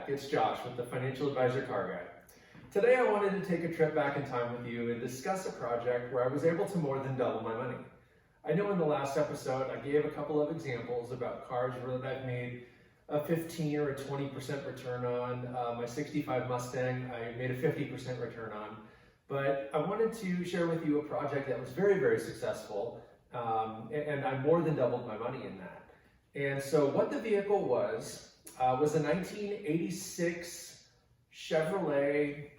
back. It's Josh with the Financial Advisor Car Guide. Today I wanted to take a trip back in time with you and discuss a project where I was able to more than double my money. I know in the last episode I gave a couple of examples about cars that I've made a 15 or a 20% return on. My 65 Mustang I made a 50% return on. But I wanted to share with you a project that was very, very successful, and I more than doubled my money in that. And so what the vehicle was a 1986 Chevrolet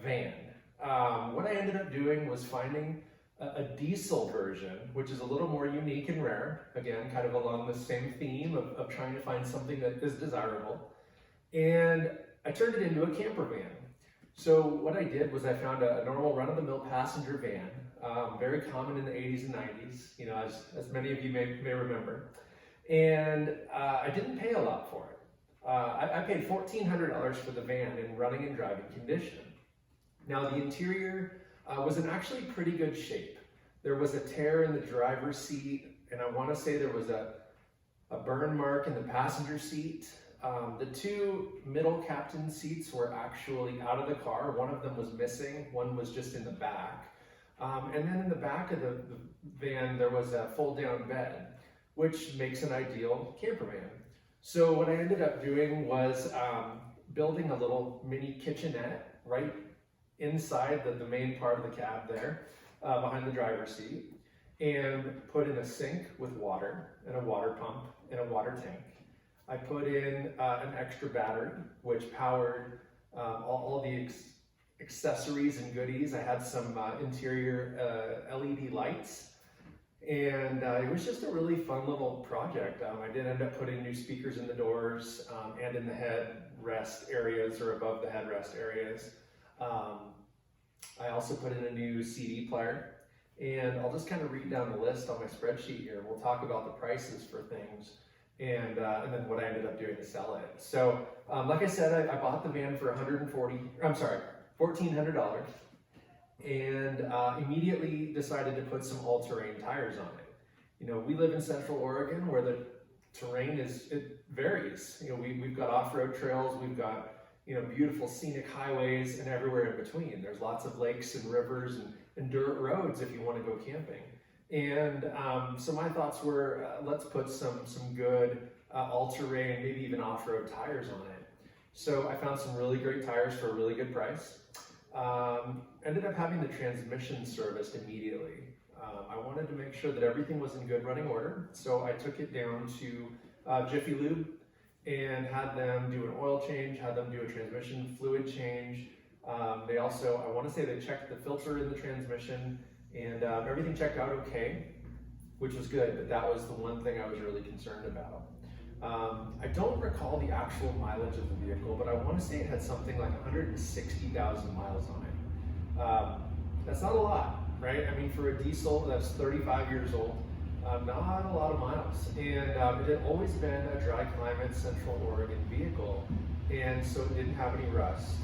van. What I ended up doing was finding a diesel version, which is a little more unique and rare, again, kind of along the same theme of trying to find something that is desirable. And I turned it into a camper van. So what I did was I found a normal run-of-the-mill passenger van, very common in the 80s and 90s, you know, as many of you may remember. And I didn't pay a lot for it. I paid $1,400 for the van in running and driving condition. Now the interior was in actually pretty good shape. There was a tear in the driver's seat, and I want to say there was a burn mark in the passenger seat. The two middle captain seats were actually out of the car. One of them was missing, one was just in the back. And then in the back of the van, there was a fold-down bed, which makes an ideal camper van. So what I ended up doing was building a little mini kitchenette right inside the main part of the cab there, behind the driver's seat, and put in a sink with water and a water pump and a water tank. I put in an extra battery, which powered all the accessories and goodies. I had some interior LED lights. And it was just a really fun little project. I did end up putting new speakers in the doors and in the headrest areas or above the headrest areas. I also put in a new CD player, and I'll just kind of read down the list on my spreadsheet here. We'll talk about the prices for things and then what I ended up doing to sell it. So like I said, I bought the van for $1,400. And immediately decided to put some all-terrain tires on it. You know, we live in Central Oregon where the terrain it varies. You know, we've got off-road trails, we've got, you know, beautiful scenic highways and everywhere in between. There's lots of lakes and rivers and dirt roads if you want to go camping. And so my thoughts were, let's put some good all-terrain, maybe even off-road tires on it. So I found some really great tires for a really good price. Ended up having the transmission serviced immediately. I wanted to make sure that everything was in good running order, so I took it down to Jiffy Lube and had them do an oil change, had them do a transmission fluid change. They also, I want to say they checked the filter in the transmission, and everything checked out okay, which was good, but that was the one thing I was really concerned about. I don't recall the actual mileage of the vehicle, but I want to say it had something like 160,000 miles on it. That's not a lot, right? I mean, for a diesel that's 35 years old, not a lot of miles. And it had always been a dry climate Central Oregon vehicle, and so it didn't have any rust.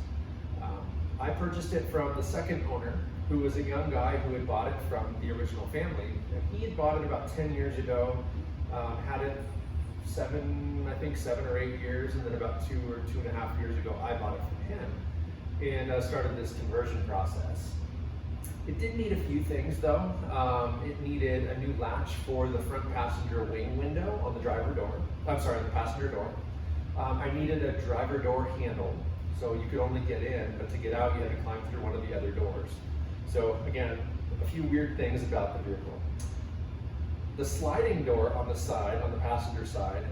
I purchased it from the second owner, who was a young guy who had bought it from the original family. And he had bought it about 10 years ago, had it 7 or 8 years, and then about 2 or 2.5 years ago, I bought it from him and started this conversion process. It did need a few things though. It needed a new latch for the front passenger wing window on the driver door. The passenger door. I needed a driver door handle, so you could only get in, but to get out, you had to climb through one of the other doors. So again, a few weird things about the vehicle. The sliding door on the side, on the passenger side,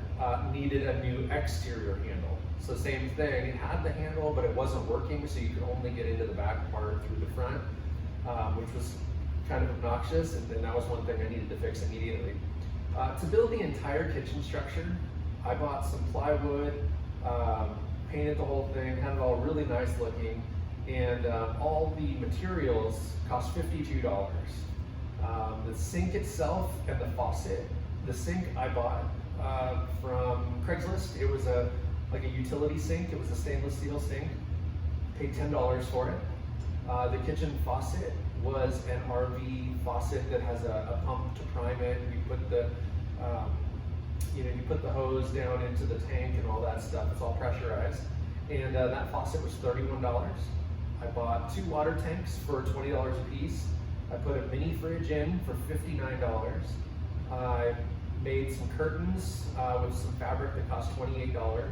needed a new exterior handle. So same thing, it had the handle, but it wasn't working, so you could only get into the back part through the front, which was kind of obnoxious, and then that was one thing I needed to fix immediately. To build the entire kitchen structure, I bought some plywood, painted the whole thing, had it all really nice looking, and all the materials cost $52. The sink itself and the faucet. The sink I bought from Craigslist. It was like a utility sink. It was a stainless steel sink. Paid $10 for it. The kitchen faucet was an RV faucet that has a pump to prime it. You put the you put the hose down into the tank and all that stuff. It's all pressurized. and that faucet was $31. I bought 2 water tanks for $20 a piece. I put a mini fridge in for $59. I made some curtains with some fabric that cost $28.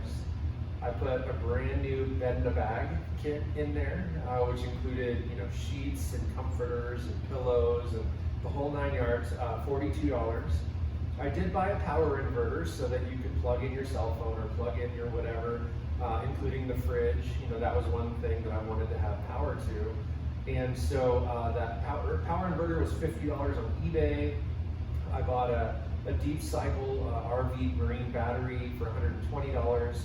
I put a brand new bed in a bag kit in there, which included, sheets and comforters and pillows and the whole 9 yards, $42. I did buy a power inverter so that you could plug in your cell phone or plug in your whatever, including the fridge. That was one thing that I wanted to have power to. And so that power inverter was $50 on eBay. I bought a deep cycle RV marine battery for $120.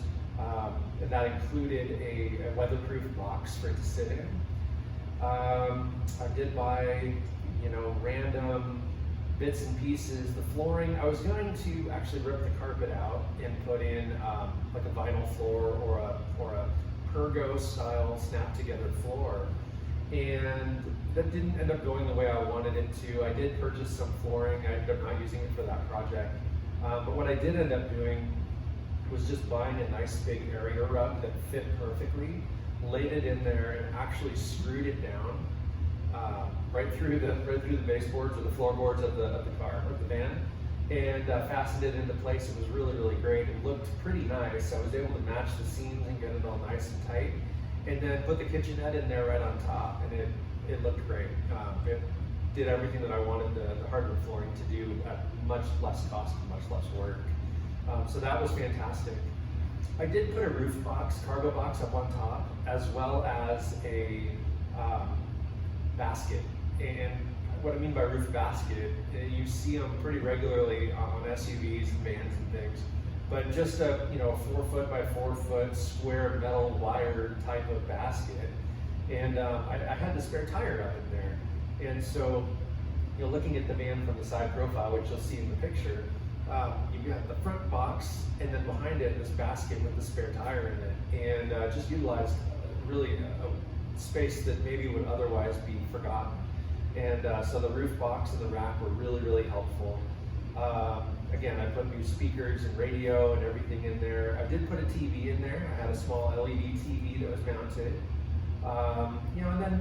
And that included a weatherproof box for it to sit in. I did buy, random bits and pieces. The flooring, I was going to actually rip the carpet out and put in like a vinyl floor or a Pergo style snap together floor. And that didn't end up going the way I wanted it to. I did purchase some flooring. I ended up not using it for that project. But what I did end up doing was just buying a nice big area rug that fit perfectly, laid it in there, and actually screwed it down right through the baseboards or the floorboards of the car, of the van, and fastened it into place. It was really, really great. It looked pretty nice. I was able to match the seams and get it all nice and tight, and then put the kitchenette in there right on top, and it looked great. It did everything that I wanted the hardwood flooring to do at much less cost and much less work. So that was fantastic. I did put a roof box, cargo box up on top, as well as a basket. And what I mean by roof basket, you see them pretty regularly on SUVs and vans and things, but just a 4 foot by 4 foot square metal wire type of basket. And I had the spare tire up in there. And so, looking at the van from the side profile, which you'll see in the picture, you've got the front box, and then behind it, this basket with the spare tire in it, and just utilized really a space that maybe would otherwise be forgotten. And so the roof box and the rack were really, really helpful. Again, I put new speakers and radio and everything in there. I did put a TV in there. I had a small LED TV that was mounted.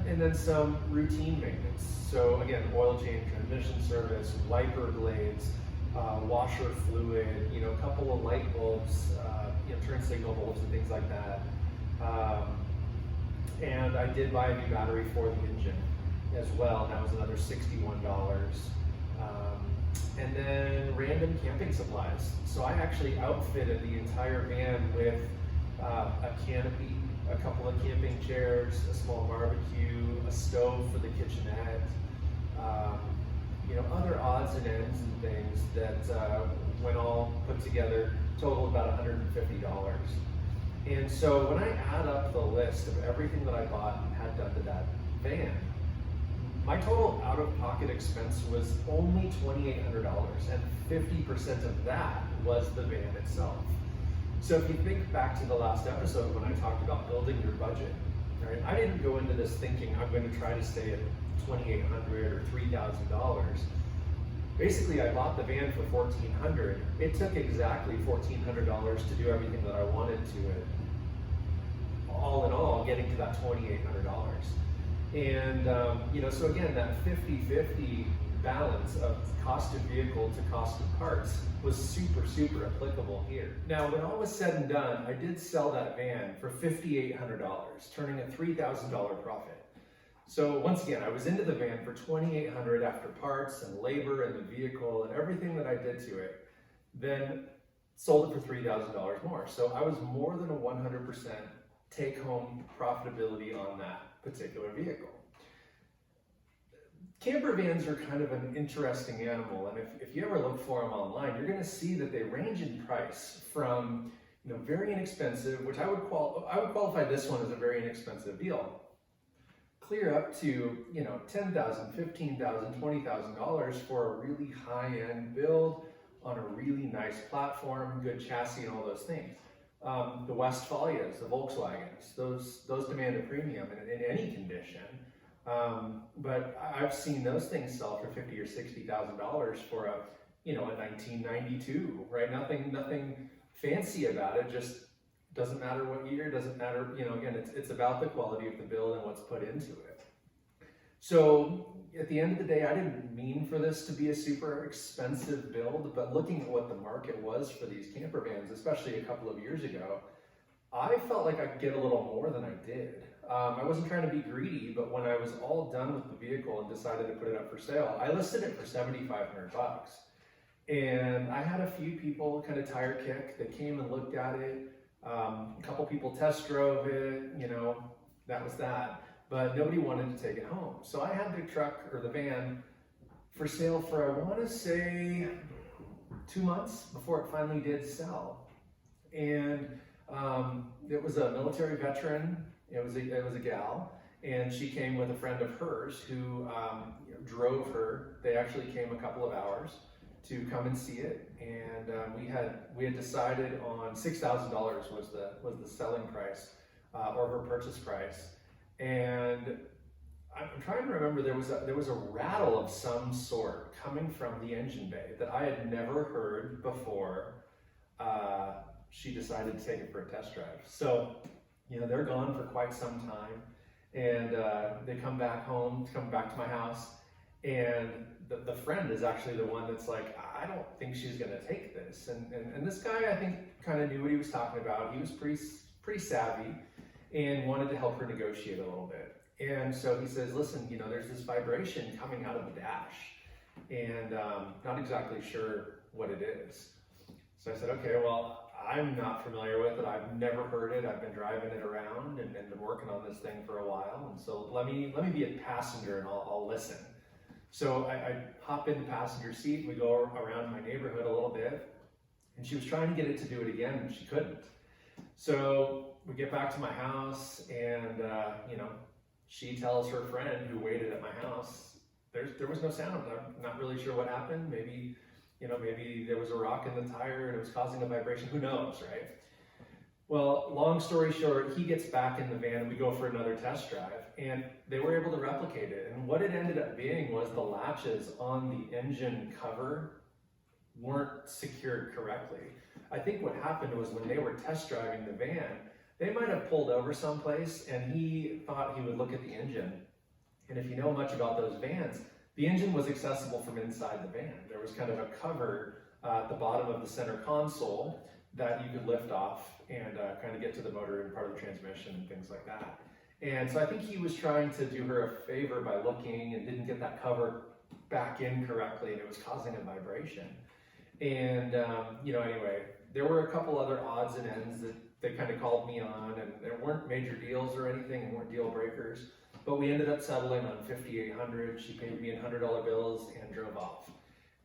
And then some routine maintenance. So again, oil change, transmission service, wiper blades, washer fluid, a couple of light bulbs, turn signal bulbs and things like that. And I did buy a new battery for the engine as well, and that was another $61. And then random camping supplies. So I actually outfitted the entire van with a canopy, a couple of camping chairs, a small barbecue, a stove for the kitchenette, other odds and ends and things that, when all put together, totaled about $150. And so when I add up the list of everything that I bought and had done to that van, my total out-of-pocket expense was only $2,800, and 50% of that was the van itself. So if you think back to the last episode when I talked about building your budget, right? I didn't go into this thinking I'm going to try to stay at $2,800 or $3,000. Basically, I bought the van for $1,400. It took exactly $1,400 to do everything that I wanted to it. All in all, getting to that $2,800. And so again, that 50-50 balance of cost of vehicle to cost of parts was super, super applicable here. Now, when all was said and done, I did sell that van for $5,800, turning a $3,000 profit. So once again, I was into the van for $2,800 after parts and labor and the vehicle and everything that I did to it, then sold it for $3,000 more. So I was more than a 100% take-home profitability on that particular vehicle. Camper vans are kind of an interesting animal, and if you ever look for them online, you're going to see that they range in price from very inexpensive, which I would qualify this one as a very inexpensive deal, clear up to $10,000, $15,000, $20,000 for a really high-end build on a really nice platform, good chassis, and all those things. The Westphalias, the Volkswagens, those demand a premium in any condition. But I've seen those things sell for $50,000 or $60,000 for a 1992, right? Nothing fancy about it, just Doesn't matter what year, doesn't matter, again, it's about the quality of the build and what's put into it. So at the end of the day, I didn't mean for this to be a super expensive build, but looking at what the market was for these camper vans, especially a couple of years ago, I felt like I could get a little more than I did. I wasn't trying to be greedy, but when I was all done with the vehicle and decided to put it up for sale, I listed it for $7,500. And I had a few people kind of tire kick. They came and looked at it. A couple people test drove it, that was that. But nobody wanted to take it home. So I had the truck or the van for sale for, I want to say, 2 months before it finally did sell. And it was a military veteran. It was a gal, and she came with a friend of hers who drove her. They actually came a couple of hours to come and see it, and we had decided on $6,000 was the selling price or her purchase price. And I'm trying to remember, there was a rattle of some sort coming from the engine bay that I had never heard before she decided to take it for a test drive. So, they're gone for quite some time, and they come back to my house, and the friend is actually the one that's like, I don't think she's gonna take this. And this guy, I think, kind of knew what he was talking about. He was pretty savvy and wanted to help her negotiate a little bit. And so he says, listen, there's this vibration coming out of the dash, and not exactly sure what it is. So I said, okay, well, I'm not familiar with it. I've never heard it. I've been driving it around and been working on this thing for a while. And so let me be a passenger and I'll listen. So I hop in the passenger seat. We go around my neighborhood a little bit, and she was trying to get it to do it again, and she couldn't. So we get back to my house, and she tells her friend who waited at my house, there was no sound. I'm not really sure what happened. Maybe there was a rock in the tire and it was causing a vibration. Who knows, right? Well, long story short, he gets back in the van and we go for another test drive, and they were able to replicate it. And what it ended up being was the latches on the engine cover weren't secured correctly. I think what happened was when they were test driving the van, they might have pulled over someplace and he thought he would look at the engine. And if you know much about those vans, the engine was accessible from inside the van. There was kind of a cover at the bottom of the center console that you could lift off and kind of get to the motor and part of the transmission and things like that. And so I think he was trying to do her a favor by looking and didn't get that cover back in correctly, and it was causing a vibration. And anyway, there were a couple other odds and ends that they kind of called me on, and there weren't major deals or anything, and weren't deal breakers. But we ended up settling on $5,800. She paid me in $100 bills and drove off.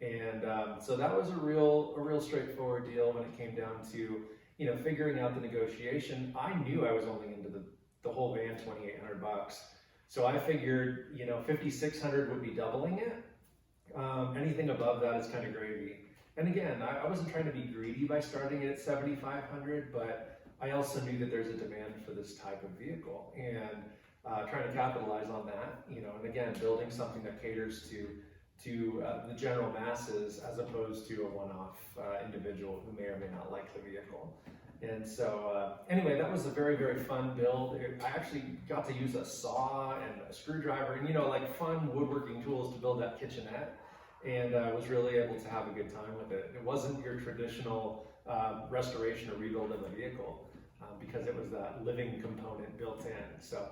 And so that was a real straightforward deal when it came down to figuring out the negotiation. I knew I was only into the whole van $2,800, so I figured $5,600 would be doubling it. Anything above that is kind of gravy. And again, I wasn't trying to be greedy by starting it at $7,500, but I also knew that there's a demand for this type of vehicle, and trying to capitalize on that, and again, building something that caters to the general masses as opposed to a one-off individual who may or may not like the vehicle. And so anyway, that was a very fun build. I actually got to use a saw and a screwdriver and like fun woodworking tools to build that kitchenette, and I was really able to have a good time with it. It wasn't your traditional restoration or rebuild of a vehicle because it was that living component built in. So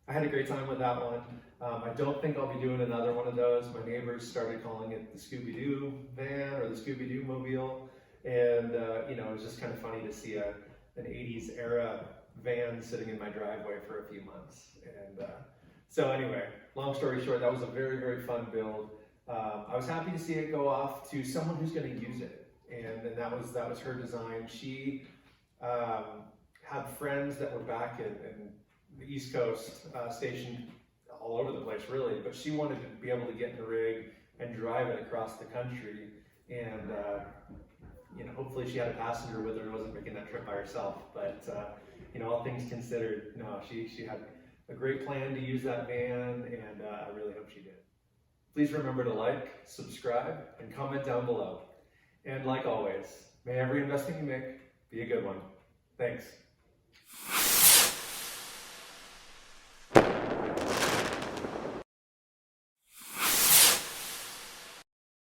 I had a great time with that one. I don't think I'll be doing another one of those. My neighbors started calling it the Scooby-Doo van or the Scooby-Doo mobile. And, it was just kind of funny to see an 80s era van sitting in my driveway for a few months. And so anyway, long story short, that was a very fun build. I was happy to see it go off to someone who's going to use it. And that was her design. She had friends that were back in the East Coast, stationed all over the place really, but she wanted to be able to get in the rig and drive it across the country, and hopefully she had a passenger with her and wasn't making that trip by herself. But all things considered, no, she had a great plan to use that van, and I really hope she did. Please remember to like, subscribe, and comment down below. And like always, may every investing you make be a good one. Thanks. it.